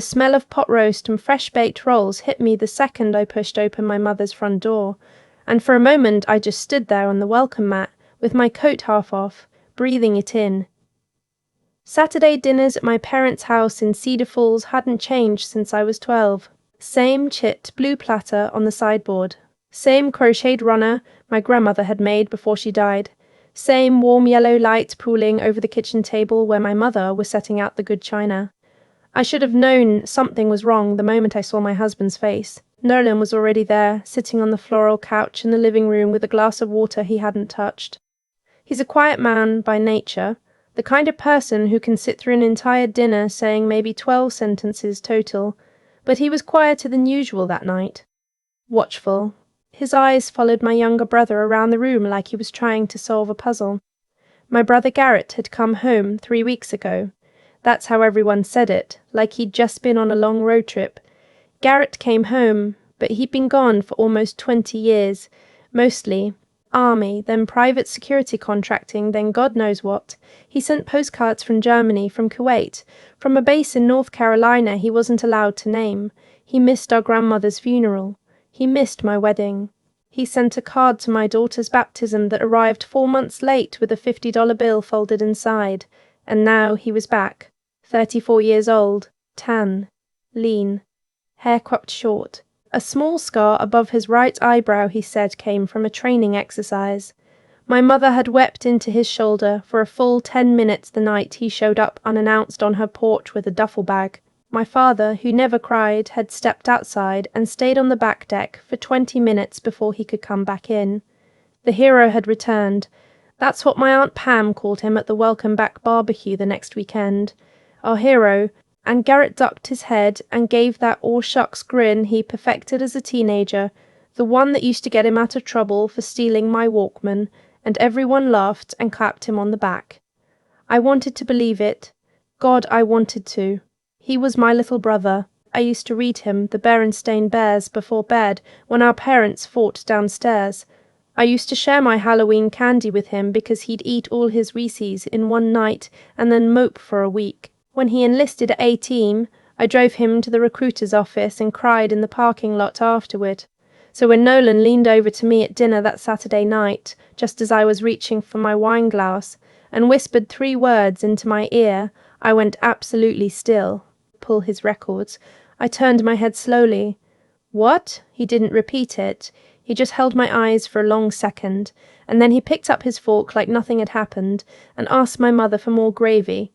The smell of pot roast and fresh-baked rolls hit me the second I pushed open my mother's front door, and for a moment I just stood there on the welcome mat, with my coat half off, breathing it in. Saturday dinners at my parents' house in Cedar Falls hadn't changed since I was 12. Same chit blue platter on the sideboard. Same crocheted runner my grandmother had made before she died. Same warm yellow light pooling over the kitchen table where my mother was setting out the good china. I should have known something was wrong the moment I saw my husband's face. Nolan was already there, sitting on the floral couch in the living room with a glass of water he hadn't touched. He's a quiet man by nature, the kind of person who can sit through an entire dinner saying maybe 12 sentences total, but he was quieter than usual that night. Watchful. His eyes followed my younger brother around the room like he was trying to solve a puzzle. My brother Garrett had come home 3 weeks ago. That's how everyone said it, like he'd just been on a long road trip. Garrett came home, but he'd been gone for almost 20 years, mostly army, then private security contracting, then God knows what. He sent postcards from Germany, from Kuwait, from a base in North Carolina he wasn't allowed to name. He missed our grandmother's funeral. He missed my wedding. He sent a card to my daughter's baptism that arrived 4 months late with a $50 bill folded inside. And now he was back, 34 years old, tan, lean, hair cropped short. A small scar above his right eyebrow, he said, came from a training exercise. My mother had wept into his shoulder for a full 10 minutes the night he showed up unannounced on her porch with a duffel bag. My father, who never cried, had stepped outside and stayed on the back deck for 20 minutes before he could come back in. The hero had returned. That's what my Aunt Pam called him at the Welcome Back barbecue the next weekend. Our hero, and Garrett ducked his head and gave that all-shucks grin he perfected as a teenager, the one that used to get him out of trouble for stealing my Walkman, and everyone laughed and clapped him on the back. I wanted to believe it. God, I wanted to. He was my little brother. I used to read him the Berenstain Bears before bed when our parents fought downstairs. I used to share my Halloween candy with him because he'd eat all his Reese's in one night and then mope for a week. When he enlisted at 18, I drove him to the recruiter's office and cried in the parking lot afterward. So when Nolan leaned over to me at dinner that Saturday night, just as I was reaching for my wine glass, and whispered 3 words into my ear, I went absolutely still. Pull his records. I turned my head slowly. What? He didn't repeat it. He just held my eyes for a long second, and then he picked up his fork like nothing had happened and asked my mother for more gravy.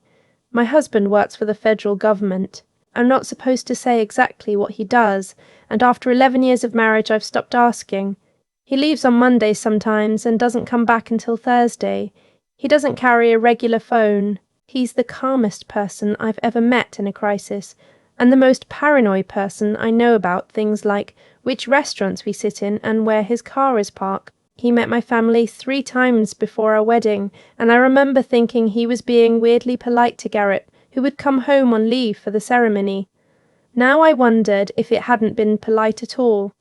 My husband works for the federal government. I'm not supposed to say exactly what he does, and after 11 years of marriage I've stopped asking. He leaves on Mondays sometimes and doesn't come back until Thursday. He doesn't carry a regular phone. He's the calmest person I've ever met in a crisis, and the most paranoid person I know about things like which restaurants we sit in and where his car is parked. He met my family 3 times before our wedding, and I remember thinking he was being weirdly polite to Garrett, who would come home on leave for the ceremony. Now I wondered if it hadn't been polite at all.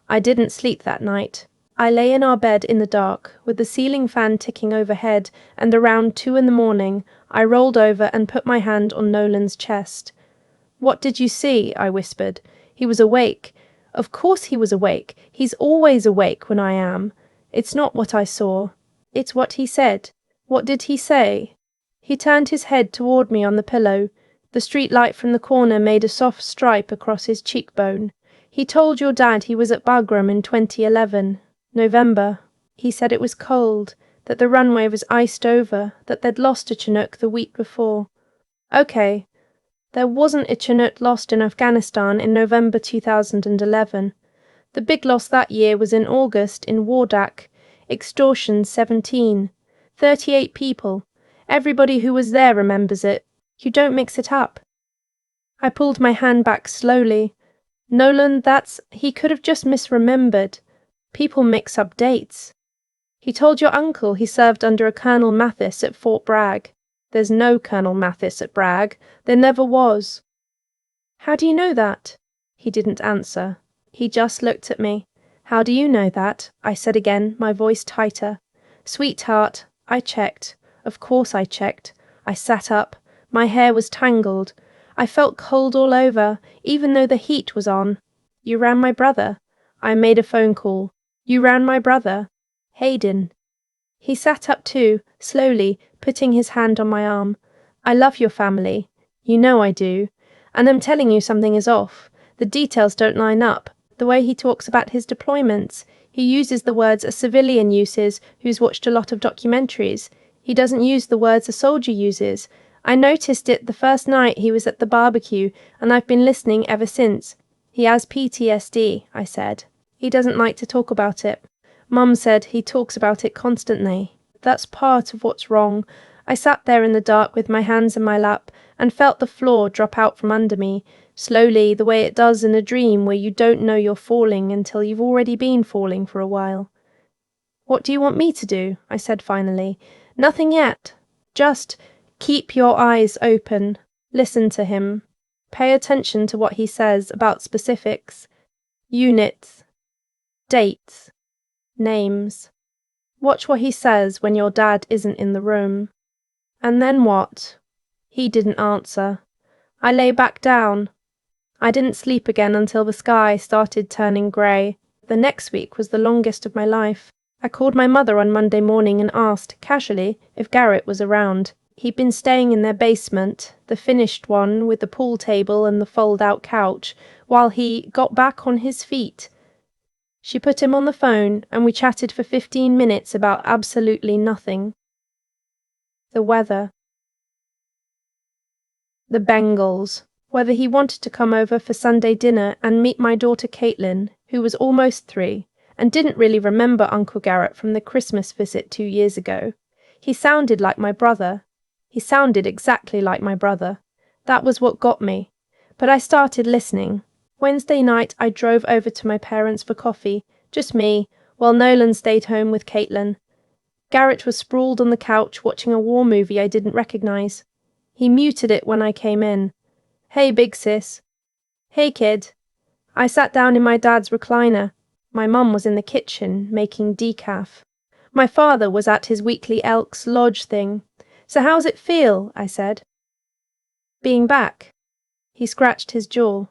I didn't sleep that night. I lay in our bed in the dark, with the ceiling fan ticking overhead, and around 2 in the morning, I rolled over and put my hand on Nolan's chest. "What did you see?" I whispered. He was awake. Of course he was awake. He's always awake when I am. It's not what I saw. It's what he said. What did he say? He turned his head toward me on the pillow. The street light from the corner made a soft stripe across his cheekbone. He told your dad he was at Bagram in 2011. November. He said it was cold, that the runway was iced over, that they'd lost a Chinook the week before. Okay. There wasn't a Chinook lost in Afghanistan in November 2011. The big loss that year was in August in Wardak. Extortion 17. 38 people. Everybody who was there remembers it. You don't mix it up. I pulled my hand back slowly. Nolan, he could have just misremembered. People mix up dates. He told your uncle he served under a Colonel Mathis at Fort Bragg. There's no Colonel Mathis at Bragg. There never was. How do you know that? He didn't answer. He just looked at me. How do you know that? I said again, my voice tighter. Sweetheart, I checked. Of course I checked. I sat up. My hair was tangled. I felt cold all over, even though the heat was on. You ran my brother. I made a phone call. You ran my brother. Hayden. He sat up too, slowly, putting his hand on my arm. I love your family. You know I do. And I'm telling you something is off. The details don't line up. The way he talks about his deployments. He uses the words a civilian uses who's watched a lot of documentaries. He doesn't use the words a soldier uses. I noticed it the first night he was at the barbecue, and I've been listening ever since. He has PTSD, I said. He doesn't like to talk about it. Mum said he talks about it constantly. That's part of what's wrong. I sat there in the dark with my hands in my lap and felt the floor drop out from under me, slowly, the way it does in a dream where you don't know you're falling until you've already been falling for a while. What do you want me to do? I said finally. Nothing yet. Just keep your eyes open. Listen to him. Pay attention to what he says about specifics, units, dates, names. Watch what he says when your dad isn't in the room. And then what? He didn't answer. I lay back down. I didn't sleep again until the sky started turning grey. The next week was the longest of my life. I called my mother on Monday morning and asked, casually, if Garrett was around. He'd been staying in their basement, the finished one with the pool table and the fold-out couch, while he got back on his feet. She put him on the phone, and we chatted for 15 minutes about absolutely nothing. The weather. The Bengals. Whether he wanted to come over for Sunday dinner and meet my daughter Caitlin, who was almost 3, and didn't really remember Uncle Garrett from the Christmas visit 2 years ago. He sounded like my brother. He sounded exactly like my brother. That was what got me. But I started listening. Wednesday night I drove over to my parents for coffee, just me, while Nolan stayed home with Caitlin. Garrett was sprawled on the couch watching a war movie I didn't recognise. He muted it when I came in. Hey, big sis. Hey, kid. I sat down in my dad's recliner. My mum was in the kitchen, making decaf. My father was at his weekly Elks Lodge thing. So how's it feel? I said. Being back. He scratched his jaw.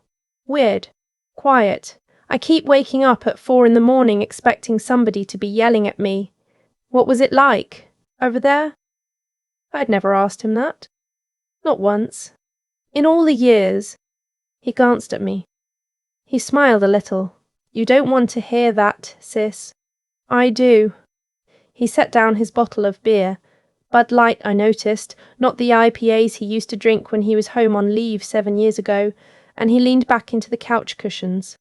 Weird. Quiet. I keep waking up at 4 a.m. expecting somebody to be yelling at me. What was it like? Over there? I'd never asked him that. Not once. In all the years. He glanced at me. He smiled a little. You don't want to hear that, sis. I do. He set down his bottle of beer. Bud Light, I noticed, not the IPAs he used to drink when he was home on leave 7 years ago, and he leaned back into the couch cushions.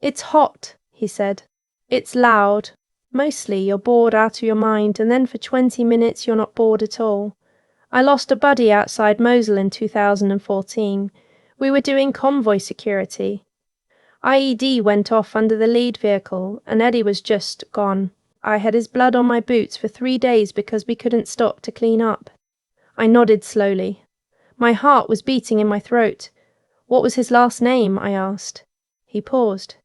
It's hot, he said. It's loud. Mostly you're bored out of your mind, and then for 20 minutes you're not bored at all. I lost a buddy outside Mosul in 2014. We were doing convoy security. IED went off under the lead vehicle, and Eddie was just gone. I had his blood on my boots for 3 days because we couldn't stop to clean up. I nodded slowly. My heart was beating in my throat. What was his last name? I asked. He paused.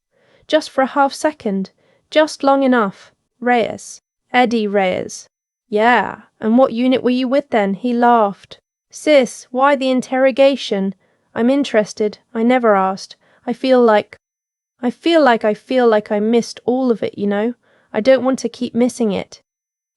Just for a half second. Just long enough. Reyes. Eddie Reyes. Yeah, and what unit were you with then? He laughed. Sis, why the interrogation? I'm interested. I never asked. I feel like I missed all of it, you know. I don't want to keep missing it.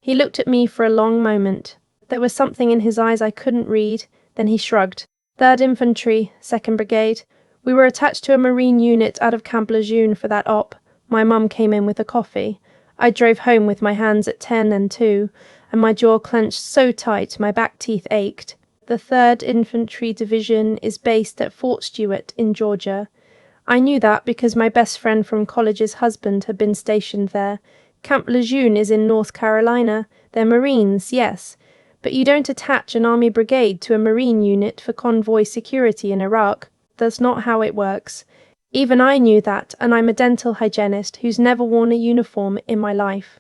He looked at me for a long moment. There was something in his eyes I couldn't read. Then he shrugged. 3rd Infantry, 2nd Brigade. We were attached to a Marine unit out of Camp Lejeune for that op. My mum came in with a coffee. I drove home with my hands at 10 and 2, and my jaw clenched so tight my back teeth ached. The 3rd Infantry Division is based at Fort Stewart in Georgia. I knew that because my best friend from college's husband had been stationed there. Camp Lejeune is in North Carolina. They're Marines, yes, but you don't attach an army brigade to a Marine unit for convoy security in Iraq. That's not how it works. Even I knew that, and I'm a dental hygienist who's never worn a uniform in my life.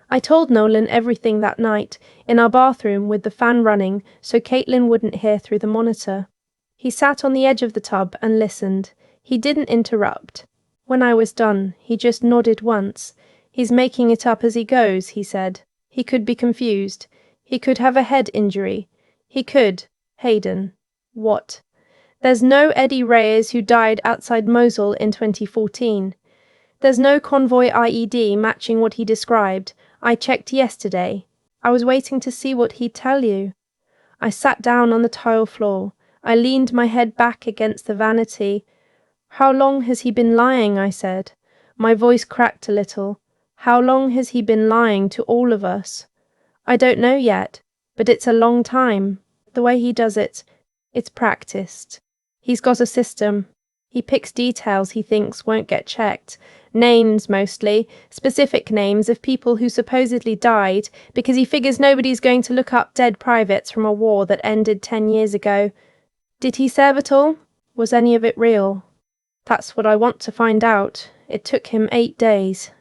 I told Nolan everything that night, in our bathroom with the fan running, so Caitlin wouldn't hear through the monitor. He sat on the edge of the tub and listened. He didn't interrupt. When I was done, he just nodded once. He's making it up as he goes, he said. He could be confused. He could have a head injury. He could. Hayden. What? There's no Eddie Reyes who died outside Mosul in 2014. There's no convoy IED matching what he described. I checked yesterday. I was waiting to see what he'd tell you. I sat down on the tile floor. I leaned my head back against the vanity. How long has he been lying? I said. My voice cracked a little. How long has he been lying to all of us? I don't know yet, but it's a long time. The way he does it, it's practiced. He's got a system. He picks details he thinks won't get checked. Names, mostly, specific names of people who supposedly died, because he figures nobody's going to look up dead privates from a war that ended 10 years ago. Did he serve at all? Was any of it real? That's what I want to find out. It took him 8 days.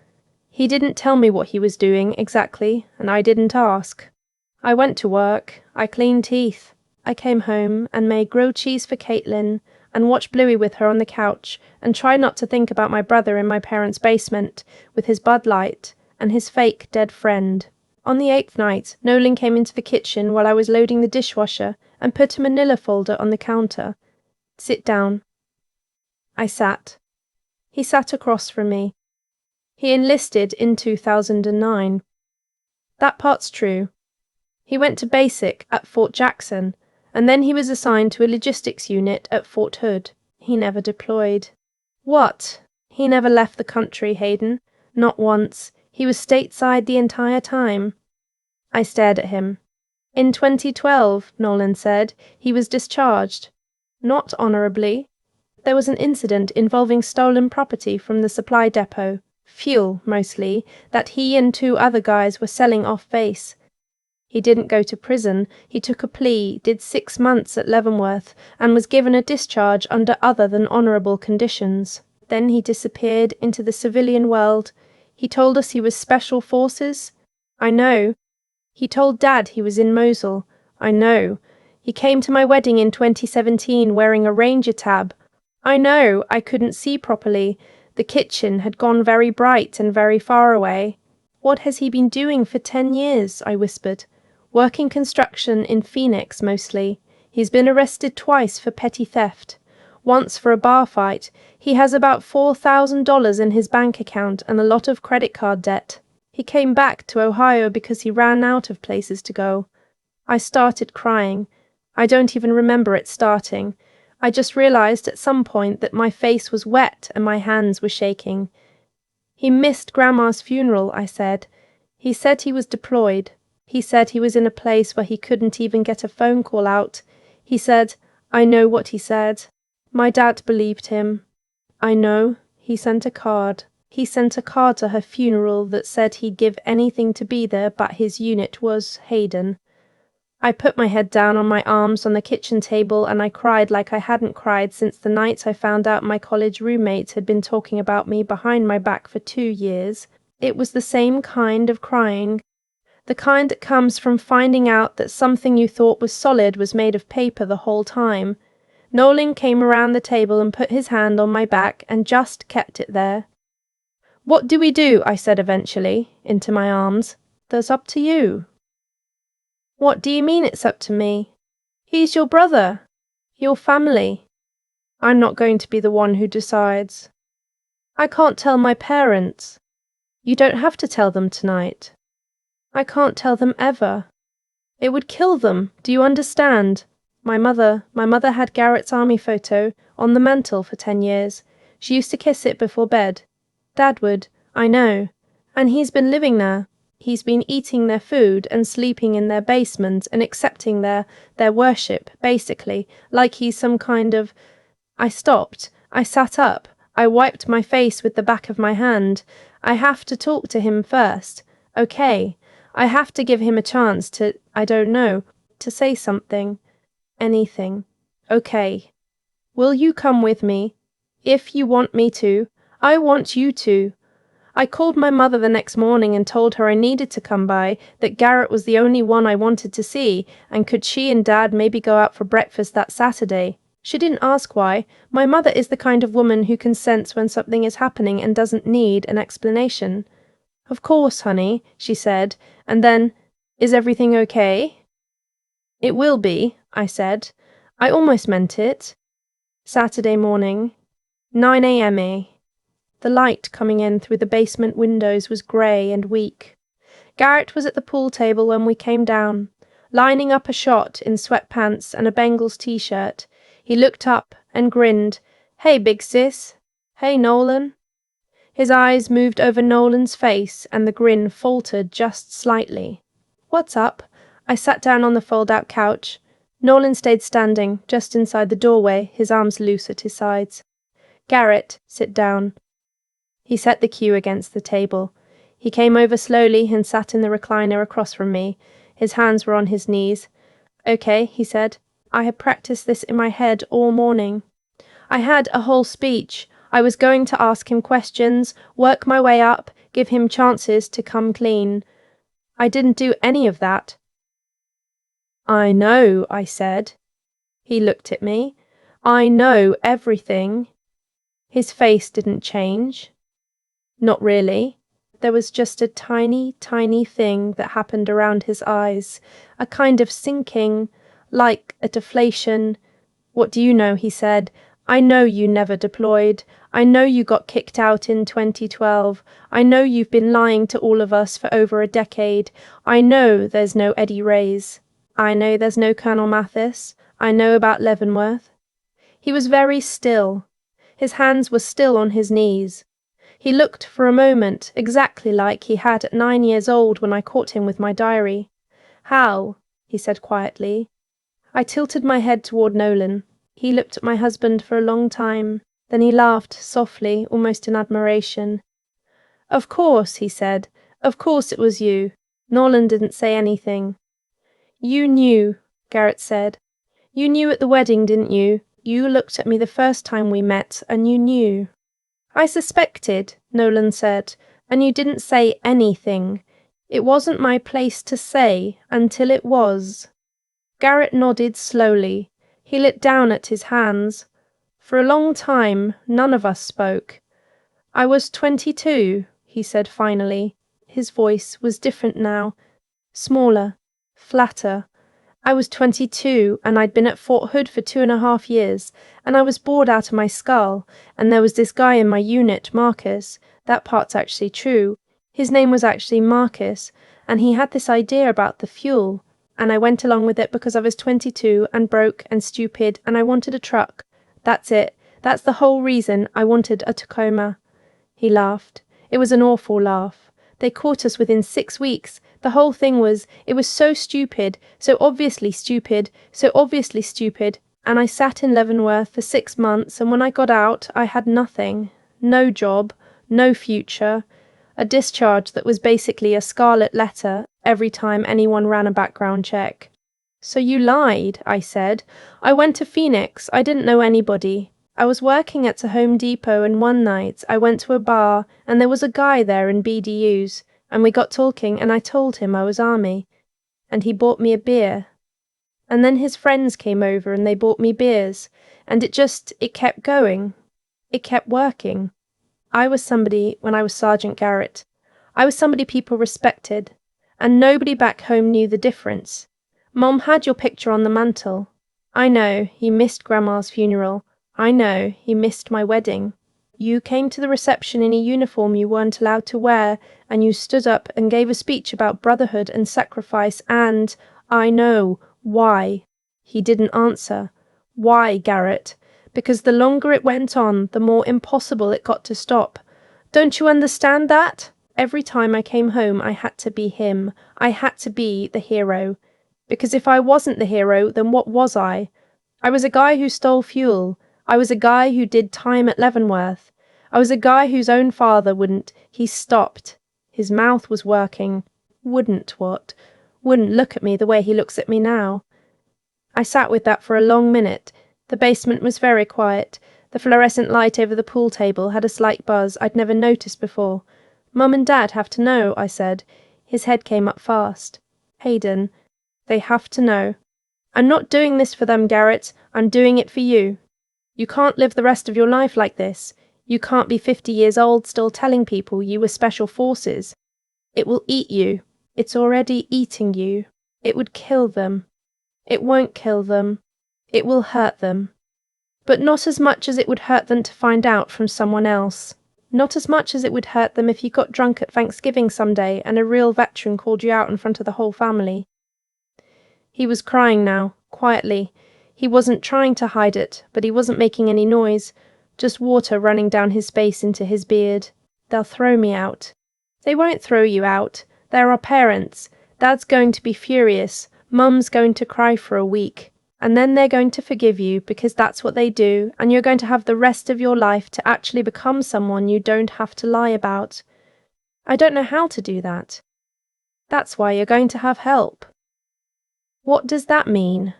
He didn't tell me what he was doing exactly, and I didn't ask. I went to work. I cleaned teeth. I came home and made grilled cheese for Caitlin, and watched Bluey with her on the couch, and tried not to think about my brother in my parents' basement, with his Bud Light, and his fake dead friend. On the 8th night, Nolan came into the kitchen while I was loading the dishwasher, and put a manila folder on the counter. Sit down. I sat. He sat across from me. He enlisted in 2009. That part's true. He went to basic at Fort Jackson, and then he was assigned to a logistics unit at Fort Hood. He never deployed. What? He never left the country, Hayden. Not once. He was stateside the entire time. I stared at him. In 2012, Nolan said, he was discharged. Not honourably. There was an incident involving stolen property from the supply depot, fuel mostly, that he and 2 other guys were selling off base. He didn't go to prison. He took a plea, did 6 months at Leavenworth, and was given a discharge under other than honourable conditions. Then he disappeared into the civilian world. He told us he was Special Forces. I know. He told Dad he was in Mosul. I know. He came to my wedding in 2017 wearing a Ranger tab. I know. I couldn't see properly. The kitchen had gone very bright and very far away. What has he been doing for 10 years? I whispered. Working construction in Phoenix, mostly. He's been arrested twice for petty theft. Once for a bar fight. He has about $4,000 in his bank account and a lot of credit card debt. He came back to Ohio because he ran out of places to go. I started crying. I don't even remember it starting. I just realized at some point that my face was wet and my hands were shaking. He missed Grandma's funeral, I said. He said he was deployed. He said he was in a place where he couldn't even get a phone call out. He said, I know what he said. My dad believed him. I know. He sent a card. He sent a card to her funeral that said he'd give anything to be there, but his unit was Hayden. I put my head down on my arms on the kitchen table and I cried like I hadn't cried since the night I found out my college roommates had been talking about me behind my back for 2 years. It was the same kind of crying. The kind that comes from finding out that something you thought was solid was made of paper the whole time. Nolan came around the table and put his hand on my back and just kept it there. What do we do? I said eventually, into my arms. That's up to you. What do you mean it's up to me? He's your brother. Your family. I'm not going to be the one who decides. I can't tell my parents. You don't have to tell them tonight. I can't tell them ever. It would kill them, do you understand? My mother had Garrett's army photo on the mantel for 10 years. She used to kiss it before bed. Dad would, I know. And he's been living there. He's been eating their food and sleeping in their basement and accepting their worship, basically, like he's some kind of... I stopped. I sat up. I wiped my face with the back of my hand. I have to talk to him first. Okay. I have to give him a chance to, I don't know, to say something. Anything. Okay. Will you come with me? If you want me to. I want you to. I called my mother the next morning and told her I needed to come by, that Garrett was the only one I wanted to see, and could she and Dad maybe go out for breakfast that Saturday. She didn't ask why. My mother is the kind of woman who can sense when something is happening and doesn't need an explanation. Of course, honey, she said, and then, is everything okay? It will be, I said. I almost meant it. Saturday morning, 9 a.m. The light coming in through the basement windows was grey and weak. Garrett was at the pool table when we came down, lining up a shot in sweatpants and a Bengals t-shirt. He looked up and grinned. "Hey, big sis." "Hey, Nolan." His eyes moved over Nolan's face and the grin faltered just slightly. "What's up?" I sat down on the fold-out couch. Nolan stayed standing, just inside the doorway, his arms loose at his sides. "Garrett, sit down." He set the cue against the table. He came over slowly and sat in the recliner across from me. His hands were on his knees. "Okay," he said. "I had practiced this in my head all morning. I had a whole speech. I was going to ask him questions, work my way up, give him chances to come clean. I didn't do any of that." "I know," I said. He looked at me. "I know everything." His face didn't change. Not really. There was just a tiny, tiny thing that happened around his eyes, a kind of sinking, like a deflation. "What do you know?" he said. "I know you never deployed. I know you got kicked out in 2012. I know you've been lying to all of us for over a decade. I know there's no Eddie Rays. I know there's no Colonel Mathis. I know about Leavenworth." He was very still. His hands were still on his knees. He looked for a moment exactly like he had at 9 years old when I caught him with my diary. "Hal," he said quietly. I tilted my head toward Nolan. He looked at my husband for a long time. Then he laughed softly, almost in admiration. "Of course," he said. "Of course it was you." Nolan didn't say anything. "You knew," Garrett said. "You knew at the wedding, didn't you? You looked at me the first time we met, and you knew." "I suspected," Nolan said, "and you didn't say anything. It wasn't my place to say until it was." Garrett nodded slowly. He looked down at his hands. For a long time, none of us spoke. "I was 22, he said finally. His voice was different now, smaller, flatter. "I was 22, and I'd been at Fort Hood for 2.5 years, and I was bored out of my skull, and there was this guy in my unit, Marcus. That part's actually true. His name was actually Marcus, and he had this idea about the fuel, and I went along with it because I was 22 and broke and stupid, and I wanted a truck. That's it. That's the whole reason I wanted a Tacoma." He laughed. It was an awful laugh. "They caught us within 6 weeks. The whole thing was, it was so stupid, so obviously stupid, so obviously stupid, and I sat in Leavenworth for 6 months, and when I got out, I had nothing. No job, no future, a discharge that was basically a scarlet letter every time anyone ran a background check." "So you lied," I said. "I went to Phoenix. I didn't know anybody. I was working at a Home Depot, and one night I went to a bar, and there was a guy there in BDUs, and we got talking, and I told him I was Army, and he bought me a beer. And then his friends came over, and they bought me beers, and it kept going. It kept working. I was somebody when I was Sergeant Garrett. I was somebody people respected, and nobody back home knew the difference. Mom had your picture on the mantel. I know, he missed Grandma's funeral. I know, he missed my wedding. You came to the reception in a uniform you weren't allowed to wear, and you stood up and gave a speech about brotherhood and sacrifice, and, I know, why?" He didn't answer. "Why, Garrett? Because the longer it went on, the more impossible it got to stop. Don't you understand that? Every time I came home, I had to be him. I had to be the hero. Because if I wasn't the hero, then what was I? I was a guy who stole fuel. I was a guy who did time at Leavenworth. I was a guy whose own father wouldn't. He stopped. His mouth was working. Wouldn't what? Wouldn't look at me the way he looks at me now." I sat with that for a long minute. The basement was very quiet. The fluorescent light over the pool table had a slight buzz I'd never noticed before. "Mum and Dad have to know," I said. His head came up fast. "Hayden, they have to know. I'm not doing this for them, Garrett. I'm doing it for you. You can't live the rest of your life like this. You can't be 50 years old still telling people you were special forces. It will eat you. It's already eating you. It would kill them. It won't kill them. It will hurt them. But not as much as it would hurt them to find out from someone else. Not as much as it would hurt them if you got drunk at Thanksgiving someday and a real veteran called you out in front of the whole family. He was crying now, quietly. He wasn't trying to hide it, but he wasn't making any noise, just water running down his face into his beard. They'll throw me out. They won't throw you out. They're our parents. Dad's going to be furious. Mum's going to cry for a week. And then they're going to forgive you because that's what they do, and you're going to have the rest of your life to actually become someone you don't have to lie about. I don't know how to do that. That's why you're going to have help. What does that mean?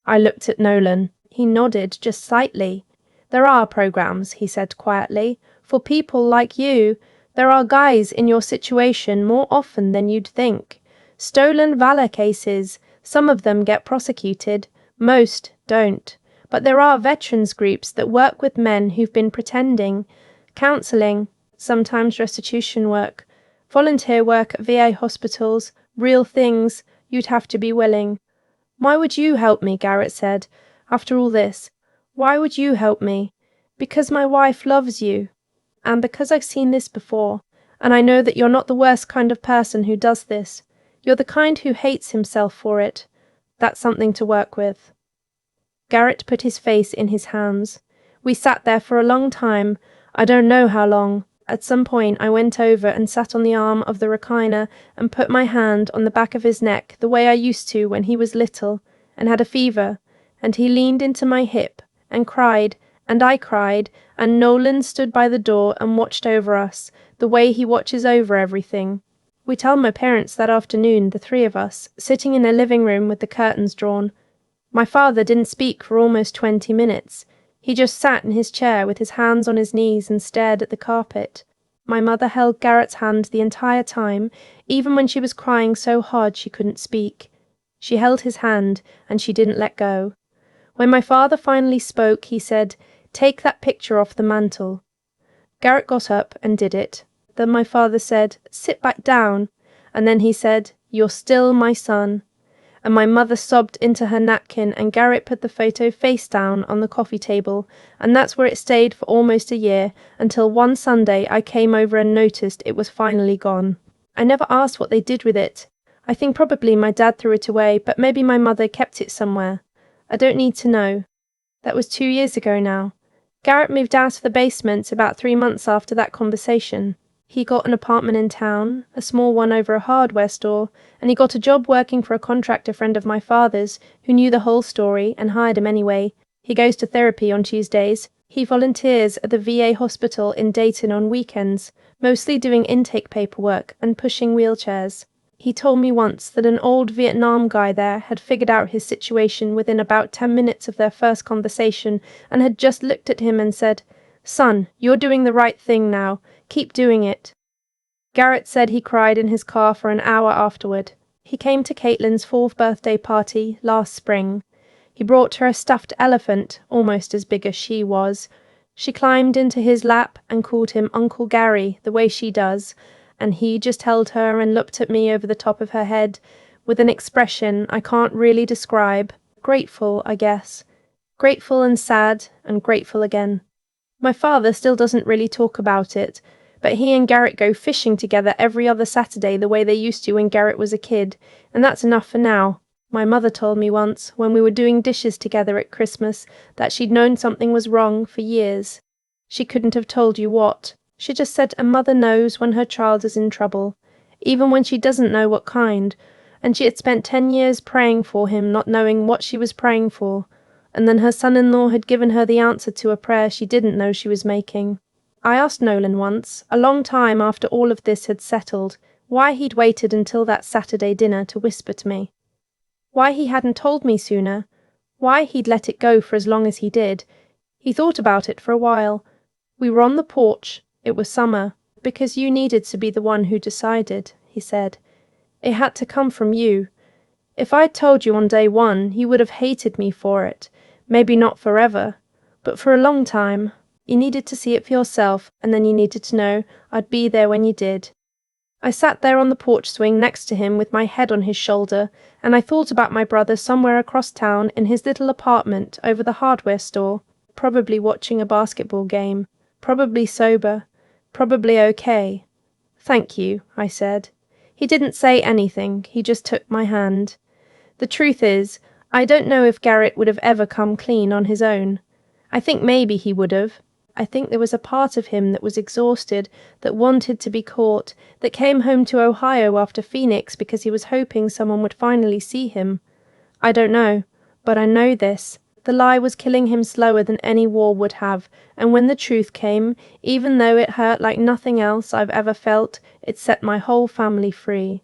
I looked at Nolan. He nodded just slightly. There are programs, he said quietly, for people like you. There are guys in your situation more often than you'd think. Stolen valor cases. Some of them get prosecuted, most don't. But there are veterans groups that work with men who've been pretending, counselling, sometimes restitution work, volunteer work at VA hospitals, real things. You'd have to be willing. Why would you help me? Garrett said. After all this, why would you help me? Because my wife loves you. And because I've seen this before, and I know that you're not the worst kind of person who does this. You're the kind who hates himself for it. That's something to work with. Garrett put his face in his hands. We sat there for a long time. I don't know how long. At some point I went over and sat on the arm of the recliner and put my hand on the back of his neck the way I used to when he was little and had a fever, and he leaned into my hip and cried, and I cried, and Nolan stood by the door and watched over us, the way he watches over everything. We told my parents that afternoon, the three of us, sitting in a living room with the curtains drawn. My father didn't speak for almost 20 minutes. He just sat in his chair with his hands on his knees and stared at the carpet. My mother held Garrett's hand the entire time, even when she was crying so hard she couldn't speak. She held his hand, and she didn't let go. When my father finally spoke, he said, "Take that picture off the mantel." Garrett got up and did it. Then my father said, "Sit back down." And then he said, "You're still my son." And my mother sobbed into her napkin, and Garrett put the photo face down on the coffee table, and that's where it stayed for almost a year, until one Sunday I came over and noticed it was finally gone. I never asked what they did with it. I think probably my dad threw it away, but maybe my mother kept it somewhere. I don't need to know. That was 2 years ago now. Garrett moved out of the basement about 3 months after that conversation. He got an apartment in town, a small one over a hardware store, and he got a job working for a contractor friend of my father's who knew the whole story and hired him anyway. He goes to therapy on Tuesdays. He volunteers at the VA hospital in Dayton on weekends, mostly doing intake paperwork and pushing wheelchairs. He told me once that an old Vietnam guy there had figured out his situation within about 10 minutes of their first conversation and had just looked at him and said, "Son, you're doing the right thing now. Keep doing it." Garrett said he cried in his car for an hour afterward. He came to Caitlin's 4th birthday party last spring. He brought her a stuffed elephant, almost as big as she was. She climbed into his lap and called him Uncle Gary, the way she does, and he just held her and looked at me over the top of her head with an expression I can't really describe. Grateful, I guess. Grateful and sad, and grateful again. My father still doesn't really talk about it, but he and Garrett go fishing together every other Saturday the way they used to when Garrett was a kid, and that's enough for now. My mother told me once, when we were doing dishes together at Christmas, that she'd known something was wrong for years. She couldn't have told you what. She just said a mother knows when her child is in trouble, even when she doesn't know what kind, and she had spent 10 years praying for him, not knowing what she was praying for, and then her son-in-law had given her the answer to a prayer she didn't know she was making. I asked Nolan once, a long time after all of this had settled, why he'd waited until that Saturday dinner to whisper to me. Why he hadn't told me sooner. Why he'd let it go for as long as he did. He thought about it for a while. We were on the porch. It was summer. "Because you needed to be the one who decided," he said. "It had to come from you. If I'd told you on day one, you would have hated me for it. Maybe not forever, but for a long time. You needed to see it for yourself, and then you needed to know I'd be there when you did." I sat there on the porch swing next to him with my head on his shoulder, and I thought about my brother somewhere across town in his little apartment over the hardware store, probably watching a basketball game, probably sober, probably okay. "Thank you," I said. He didn't say anything, he just took my hand. The truth is, I don't know if Garrett would have ever come clean on his own. I think maybe he would have. I think there was a part of him that was exhausted, that wanted to be caught, that came home to Ohio after Phoenix because he was hoping someone would finally see him. I don't know, but I know this. The lie was killing him slower than any war would have, and when the truth came, even though it hurt like nothing else I've ever felt, it set my whole family free.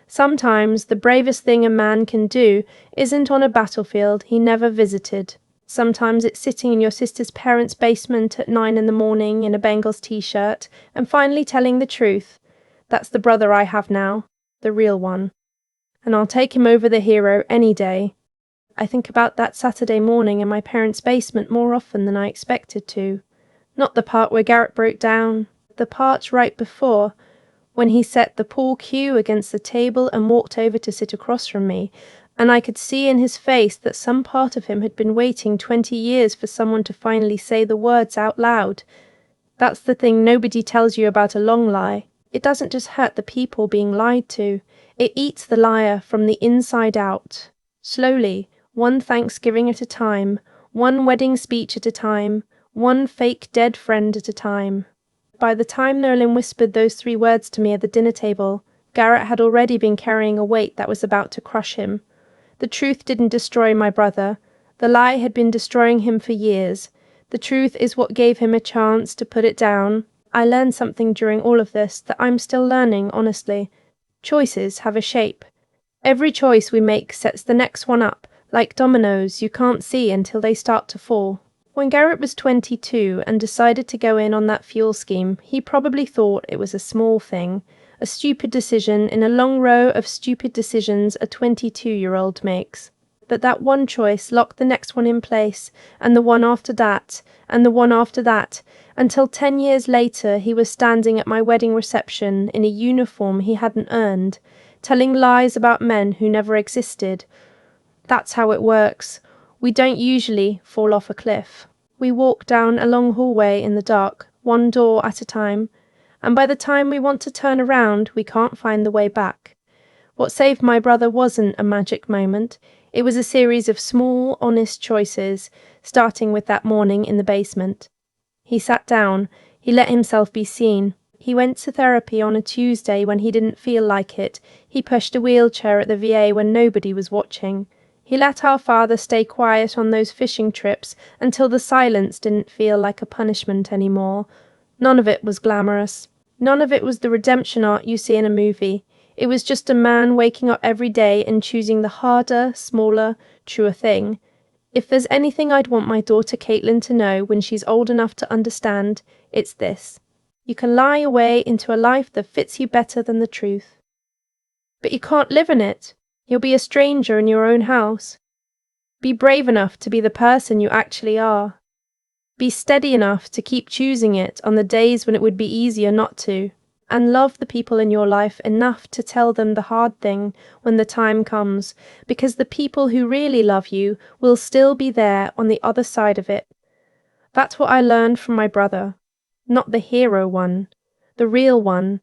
Sometimes the bravest thing a man can do isn't on a battlefield he never visited. Sometimes it's sitting in your sister's parents' basement at 9 in the morning in a Bengals t-shirt and finally telling the truth. That's the brother I have now, the real one. And I'll take him over the hero any day. I think about that Saturday morning in my parents' basement more often than I expected to. Not the part where Garrett broke down, the part right before, when he set the pool cue against the table and walked over to sit across from me, and I could see in his face that some part of him had been waiting 20 years for someone to finally say the words out loud. That's the thing nobody tells you about a long lie. It doesn't just hurt the people being lied to. It eats the liar from the inside out. Slowly, one Thanksgiving at a time, one wedding speech at a time, one fake dead friend at a time. By the time Nolan whispered those 3 words to me at the dinner table, Garrett had already been carrying a weight that was about to crush him. The truth didn't destroy my brother. The lie had been destroying him for years. The truth is what gave him a chance to put it down. I learned something during all of this that I'm still learning, honestly. Choices have a shape. Every choice we make sets the next one up, like dominoes you can't see until they start to fall. When Garrett was 22 and decided to go in on that fuel scheme, he probably thought it was a small thing, a stupid decision in a long row of stupid decisions a 22-year-old makes. But that one choice locked the next one in place, and the one after that, and the one after that, until 10 years later he was standing at my wedding reception in a uniform he hadn't earned, telling lies about men who never existed. That's how it works. We don't usually fall off a cliff. We walk down a long hallway in the dark, one door at a time, and by the time we want to turn around, we can't find the way back. What saved my brother wasn't a magic moment. It was a series of small, honest choices, starting with that morning in the basement. He sat down. He let himself be seen. He went to therapy on a Tuesday when he didn't feel like it. He pushed a wheelchair at the VA when nobody was watching. He let our father stay quiet on those fishing trips until the silence didn't feel like a punishment anymore. None of it was glamorous. None of it was the redemption art you see in a movie. It was just a man waking up every day and choosing the harder, smaller, truer thing. If there's anything I'd want my daughter Caitlin to know when she's old enough to understand, it's this. You can lie your way into a life that fits you better than the truth. But you can't live in it. You'll be a stranger in your own house. Be brave enough to be the person you actually are. Be steady enough to keep choosing it on the days when it would be easier not to, and love the people in your life enough to tell them the hard thing when the time comes, because the people who really love you will still be there on the other side of it. That's what I learned from my brother. Not the hero one, the real one,